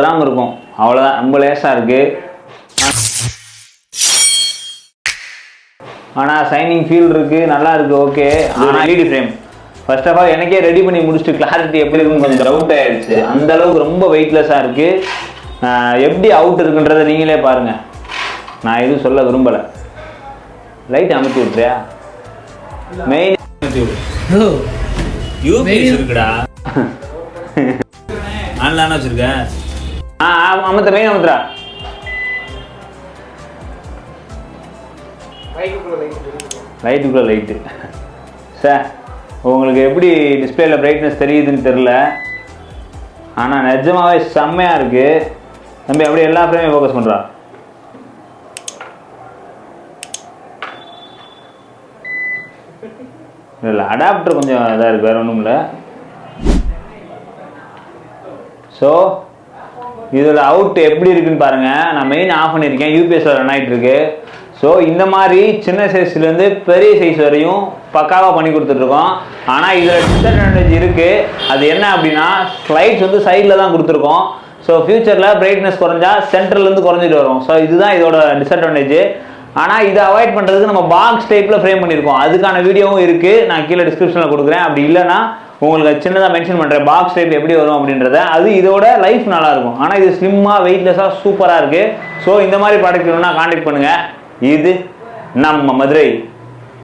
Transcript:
Gram இருக்கும், அவ்வளோதான். ரொம்ப லேஸாக இருக்குது. ஆனால் சைனிங் ஃபீல் இருக்குது, நல்லா இருக்குது. ஓகே. ஆனால் LED frame first of all எனக்கே ரெடி பண்ணி முடிச்சுட்டு கிளாரிட்டி எப்படி இருக்குன்னு கொஞ்சம் டவுட் ஆகிடுச்சு. அந்தளவுக்கு ரொம்ப வெயிட்லெஸ்ஸாக இருக்குது. எப்படி அவுட் இருக்குன்றதை நீங்களே பாருங்கள், நான் எதுவும் சொல்ல விரும்பலை. லைட் அமுத்தி விட்றியா? மெயின் இருக்குடா. ஆன்லைன் வச்சிருக்க. அமுத்த மெயின் அமுத்துறா. லைட்டுக்குள்ள லைட்டு சார், உங்களுக்கு எப்படி டிஸ்பிளேல பிரைட்னஸ் தெரியுதுன்னு தெரில, ஆனால் நிஜமாவே செம்மையாக இருக்குது. தம்பி அப்படியே எல்லா ஃப்ரேமையும் ஃபோக்கஸ் பண்ணுறா. இல்லை அடாப்டர் கொஞ்சம் இதாக இருக்குது, வேறு ஒன்றும் இல்லை. ஸோ இதோட அவுட் எப்படி இருக்குன்னு பாருங்கள். நான் மெயின் ஆஃப் பண்ணியிருக்கேன், யூபிஎஸ்ல ரன் ஆகிட்டு இருக்கு. ஸோ இந்த மாதிரி சின்ன சைஸ்லேருந்து பெரிய சைஸ் வரையும் பக்காவாக பண்ணி கொடுத்துட்ருக்கோம். ஆனால் இதில் டிஸ்அட்வான்டேஜ் இருக்குது. அது என்ன அப்படின்னா, ஸ்லைட்ஸ் வந்து சைடில் தான் கொடுத்துருக்கோம். ஸோ ஃபியூச்சரில் பிரைட்னஸ் குறைஞ்சா சென்டர்லேருந்து குறைஞ்சிட்டு வரும். ஸோ இதுதான் இதோட டிஸ்அட்வான்டேஜ். ஆனால் இதை அவாய்ட் பண்ணுறதுக்கு நம்ம பாக்ஸ் டைப்பில் ஃப்ரேம் பண்ணியிருக்கோம். அதுக்கான வீடியோவும் இருக்குது, நான் கீழே டிஸ்கிரிப்ஷனில் கொடுக்குறேன். அப்படி இல்லைனா உங்களுக்கு சின்னதாக மென்ஷன் பண்ணுறேன் பாக்ஸ் டைப் எப்படி வரும் அப்படின்றத. அது இதோட லைஃப் நல்லாயிருக்கும். ஆனால் இது ஸ்லிம்மாக வெயிட்லெஸ்ஸாக சூப்பராக இருக்குது. ஸோ இந்த மாதிரி ப்ராடக்ட் வேணும்னா கான்டாக்ட் பண்ணுங்கள். இது நம்ம மதுரை.